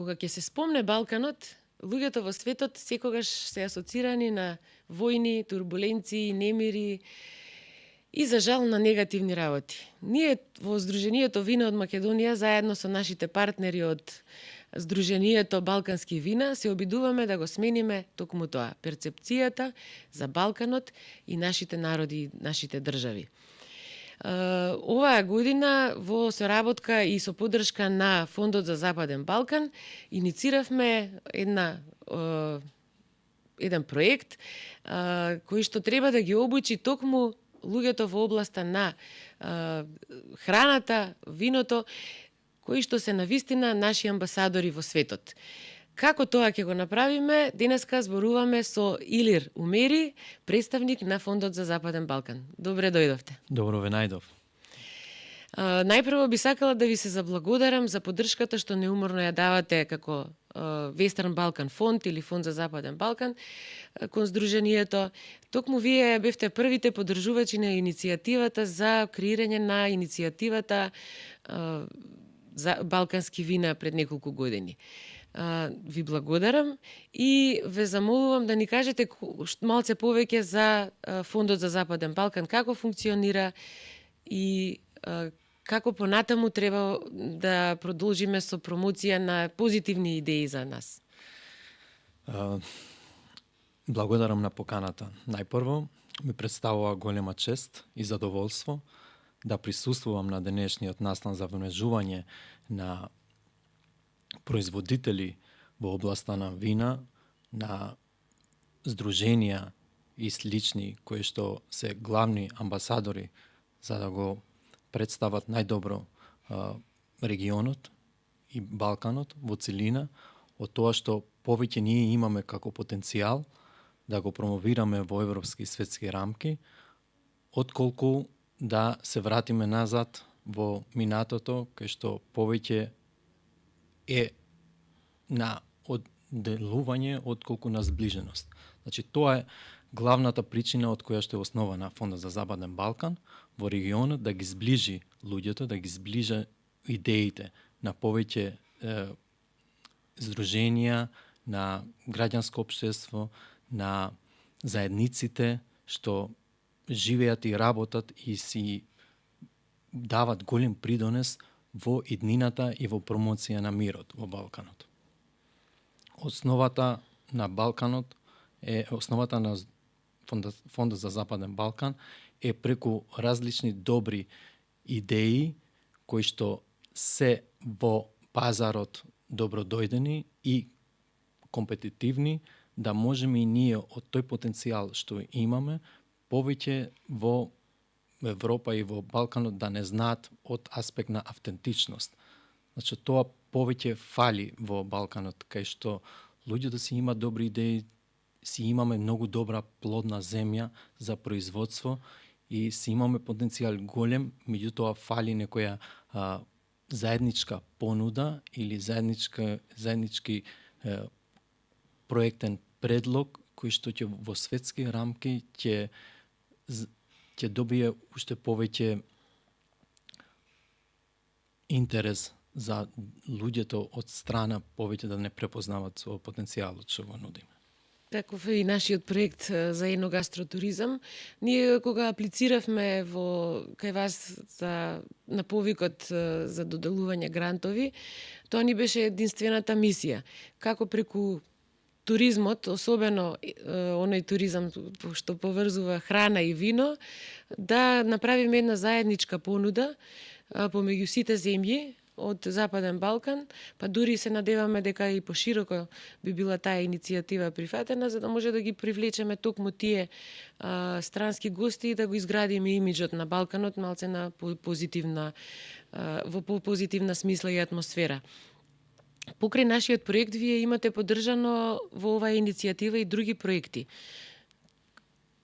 Кога ќе се спомне Балканот, луѓето во светот секогаш се асоцирани на војни, турбуленции, немири и за жал на негативни работи. Ние во Сдруженијето Вина од Македонија, заедно со нашите партнери од Сдруженијето Балкански вина, се обидуваме да го смениме токму тоа, перцепцијата за Балканот и нашите народи, нашите држави. Оваа година во соработка и со поддршка на Фондот за Западен Балкан иницииравме еден проект кој што треба да ги обучи токму луѓето во областа на храната, виното, кои што се навистина наши амбасадори во светот. Како тоа ќе го направиме? Денеска зборуваме со Илир Умери, представник на Фондот за Западен Балкан. Добре дојдовте. Добро ве најдов. Најпрво би сакала да ви се заблагодарам за поддршката што неуморно ја давате како Вестерн Балкан фонд или Фонд за Западен Балкан кон Сдруженијето. Токму вие бевте првите поддржувачи на иницијативата за креирање на иницијативата за балкански вина пред неколку години. Ви благодарам и ве замолувам да ни кажете малце повеќе за Фондот за Западен Балкан, како функционира и како понатаму треба да продолжиме со промоција на позитивни идеи за нас. Благодарам на поканата. Најпрво ми представува голема чест и задоволство да присуствувам на денешниот настан за вмнежување на производители во областа на вина, на здруженија и слични кои што се главни амбасадори за да го представат најдобро регионот и Балканот во целина, од тоа што повеќе ние имаме како потенцијал да го промовираме во европски и светски рамки, отколку да се вратиме назад во минатото, кај што повеќе е на одделување отколку на сближеност. Значи, тоа е главната причина од која што е основана Фондот за Западен Балкан во регионот, да ги сближи луѓето, да ги сближа идеите на повеќе здруженија, на граѓанско општество, на заедниците што живеат и работат и си дават голем придонес во иднината и во промоција на мирот во Балканот. Основата на Балканот основата на Фондот за Западен Балкан е преку различни добри идеи кои што се во пазарот добродојдени и компетитивни, да можеме и ние од тој потенцијал што имаме повеќе во Европа и во Балканот да не знаат од аспект на автентичност. Значи, тоа повеќе фали во Балканот, кај што луѓето си имаат добри идеи, си имаме многу добра плодна земја за производство и си имаме потенцијал голем, меѓутоа фали некоја заедничка понуда или заеднички проектен предлог кој што ќе во светски рамки ќе добие уште повеќе интерес за луѓето од страна, повеќе да не препознават со потенцијалот што го нудиме. Таков е и нашиот проект за еногастротуризам. Ние кога аплициравме кај вас на повикот за доделување грантови, тоа ни беше единствената мисија. Како преку туризмот, особено оној туризам што поврзува храна и вино, да направиме една заедничка понуда помеѓу сите земји од Западен Балкан, па дури се надеваме дека и пошироко би била таа иницијатива прифатена, за да може да ги привлечеме токму тие странски гости и да го изградиме имиџот на Балканот малце на позитивна во позитивна смисла и атмосфера. Покрај нашиот проект вие имате поддржано во оваа иницијатива и други проекти.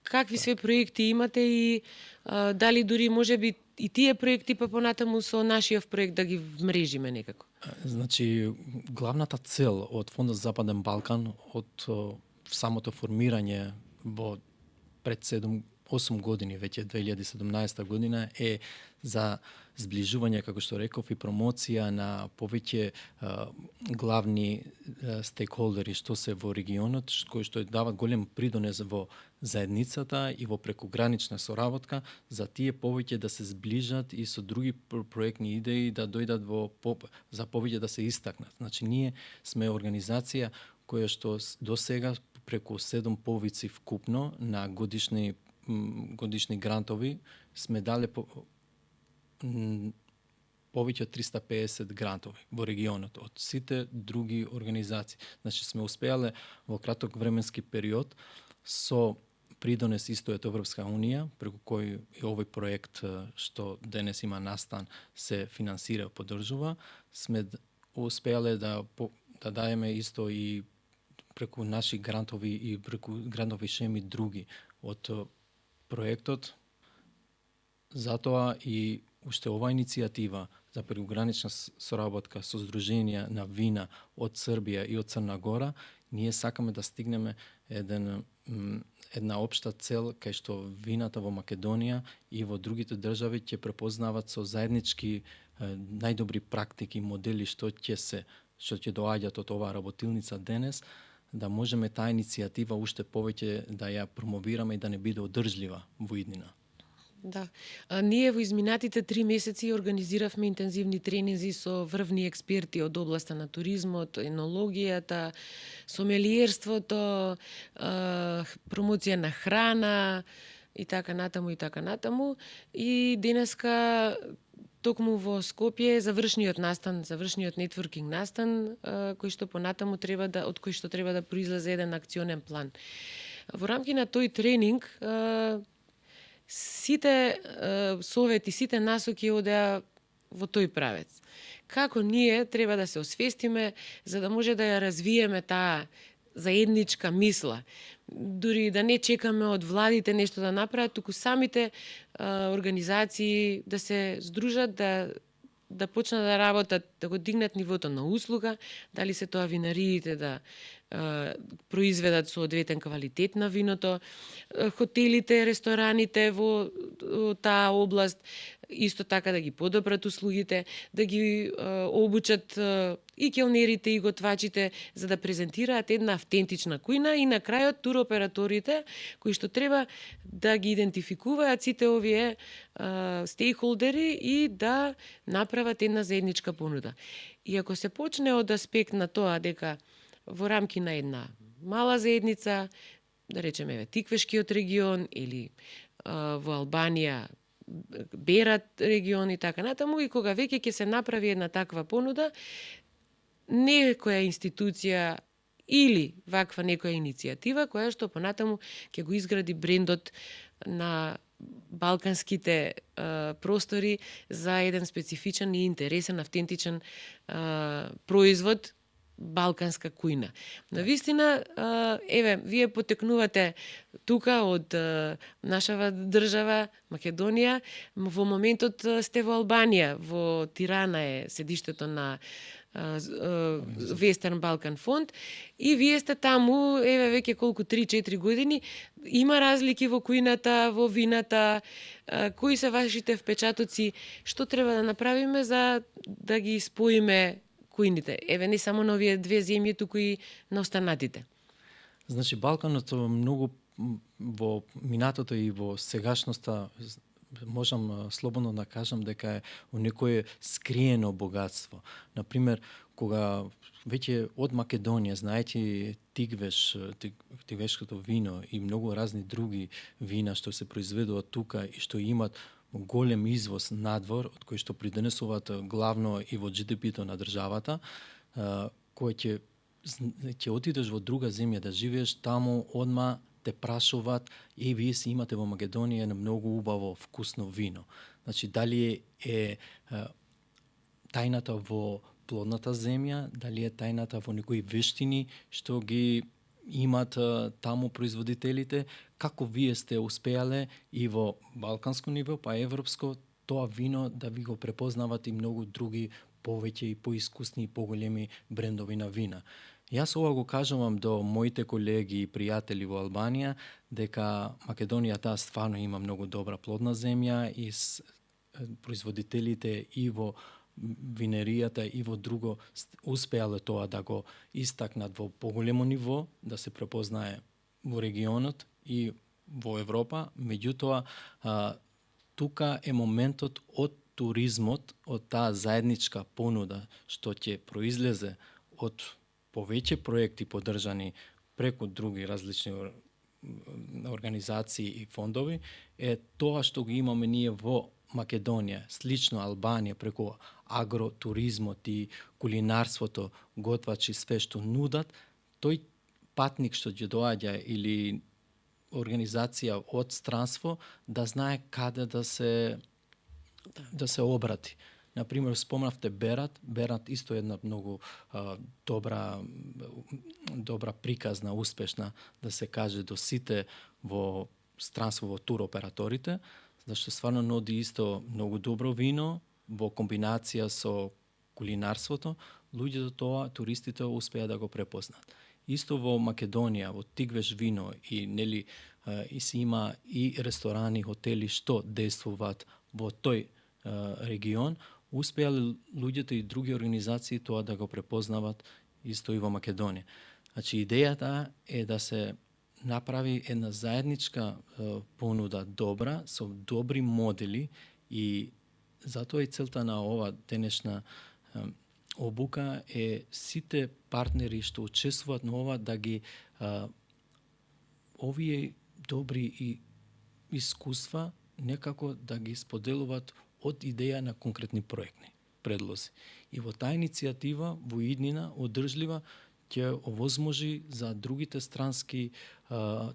Какви све проекти имате и дали дури можеби и тие проекти па понатаму со нашиот проект да ги вмрежиме некако? Значи, главната цел од Фондот за Западен Балкан од самото формирање во пред 8 години, веќе 2017 година, е за зближување, како што реков, и промоција на повеќе главни стейкхолдери што се во регионот, кои што дават голем придонес во заедницата и во прекугранична соработка, за тие повеќе да се зближат и со други проектни идеи да дојдат за повеќе да се истакнат. Значи, ние сме организација која што до сега преку 7 повици вкупно на годишни грантови сме дале повеќе од 350 грантови во регионот од сите други организации. Значи сме успеале во краток временски период со придонес исто од Европска унија, преку кој и овој проект што денес има настан се финансира и поддржува, сме успеале да даеме исто и преку наши грантови и преку грантови шеми други од проектот. Затоа и уште оваа иницијатива за прекугранична соработка со здруженија на вина од Србија и од Црна Гора, ние сакаме да стигнеме една општа цел кај што вината во Македонија и во другите држави ќе препознават со заеднички најдобри практики, модели што ќе доаѓаат од оваа работилница денес, да можеме таа иницијатива уште повеќе да ја промовираме и да не биде одржлива во иднина. Да. Ние во изминатите 3 месеци организиравме интензивни тренинзи со врвни експерти од областа на туризмот, енологијата, сомелиерството, промоција на храна и така натаму. И денеска токму во Скопје завршниот нетворкинг настан, кој што понатаму од кој што треба да произлезе еден акционен план. Во рамки на тој тренинг сите совети, сите насоки одеа во тој правец. Како ние треба да се освестиме за да може да ја развиеме таа заедничка мисла. Дури да не чекаме од владите нешто да направат, туку самите организации да се здружат, да почнат да работат, да го дигнат нивото на услуга, дали се тоа винариите да произведат соодветен квалитет на виното, хотелите, рестораните во таа област, исто така да ги подобрат услугите, да ги обучат и келнерите и готвачите за да презентираат една автентична кујна и на крајот туроператорите кои што треба да ги идентификуваат сите овие стейкхолдери и да направат една заедничка понуда. И ако се почне од аспект на тоа дека во рамки на една мала заедница, да речеме Тиквешкиот регион или во Албанија Берат регион и така натаму, и кога веќе ќе се направи една таква понуда, некоја институција или ваква некоја иницијатива која што понатаму ќе го изгради брендот на балканските простори за еден специфичен и интересен, автентичен производ, балканска кујна. Навистина, вие потекнувате тука од нашава држава, Македонија, во моментот сте во Албанија, во Тирана е седиштето на Вестерн Балкан фонд и вие сте таму, веќе колку 3-4 години, има разлики во кујната, во вината, кои се вашите впечатоци, што треба да направиме за да ги споиме кујните? Не само на овие две земји, туку и на останатите. Значи, Балканот многу во минатото и во сегашноста можам слободно да кажам дека е у некое скриено богатство. Например, кога веќе од Македонија, знаете, тигвешкото вино и многу разни други вина што се произведуваат тука и што имат голем извоз надвор, од кој што придонесуваат главно и во GDP-то на државата, кој ќе отидеш во друга земја да живееш, таму одма те прашуваат, вие си имате во Македонија на многу убаво вкусно вино. Значи, дали е тајната во плодната земја, дали е тајната во некои вештини што ги имат таму производителите, како вие сте успеале и во балканско ниво, па европско, тоа вино да ви го препознават и многу други повеќе и поискусни и поголеми брендови на вина. Јас ова го кажувам до моите колеги и пријатели во Албанија, дека Македонија таа стварно има многу добра плодна земја и производителите и во винеријата и во друго успеале тоа да го истакнат во поголемо ниво, да се препознае во регионот и во Европа. Меѓутоа, тука е моментот од туризмот, од таа заедничка понуда што ќе произлезе од повеќе проекти поддржани преку други различни организации и фондови, е тоа што го имаме ние во Македонија, слично Албанија, преку агротуризмот и кулинарството, готвачи све што нудат, тој патник што ќе доаѓа или организација од странство да знае каде да се обрати. Например, спомнавте Берат. Берат исто е една многу добра приказна, успешна, да се каже, до сите во странство, во туроператорите, зашто стварно нуди исто многу добро вино во комбинација со кулинарството. Луѓето тоа, туристите, успеа да го препознат. Исто во Македонија, во Тигвеш вино и нели и си има и ресторани, хотели што действуваат во тој регион, успеале луѓето и други организации тоа да го препознават исто и во Македонија. Значи, идејата е да се направи една заедничка понуда добра, со добри модели, и затоа и целта на ова денешна обука е сите партнери што учествуваат на ова да ги овие добри и искуства некако да ги споделуваат од идеја на конкретни проектни предлози. И во таа иницијатива, во иднина, одржлива, ќе овозможи за другите странски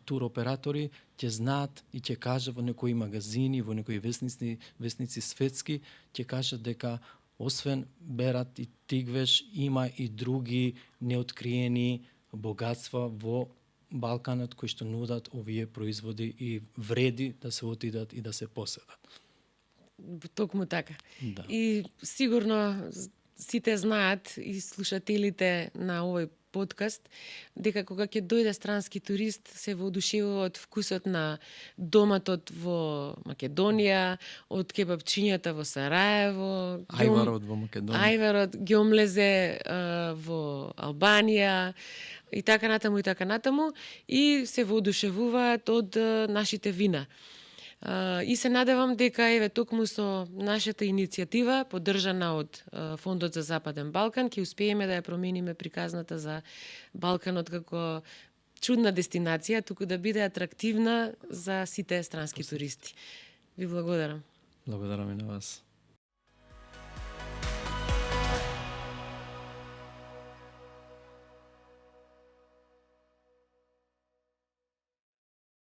туроператори, ќе знаат и ќе кажа во некои магазини, во некои весници светски, ќе кажат дека освен Берат и Тигвеш има и други неоткриени богатства во Балканот кои што нудат овие производи и вреди да се отидат и да се поседат. Токму така. Да. И сигурно сите знаат и слушателите на овој подкаст дека кога ќе дојде странски турист се воодушевува од вкусот на доматот во Македонија, од кебапчињата во Сараево, Ајварот во Македонија. Ајварот, ѓомлезе во Албанија и така натаму и се воодушевуваат од нашите вина. И се надевам дека еве токму со нашата иницијатива поддржана од Фондот за Западен Балкан ќе успееме да ја промениме приказната за Балканот како чудна дестинација, туку да биде атрактивна за сите странски туристи. Ви благодарам. Благодарам и на вас.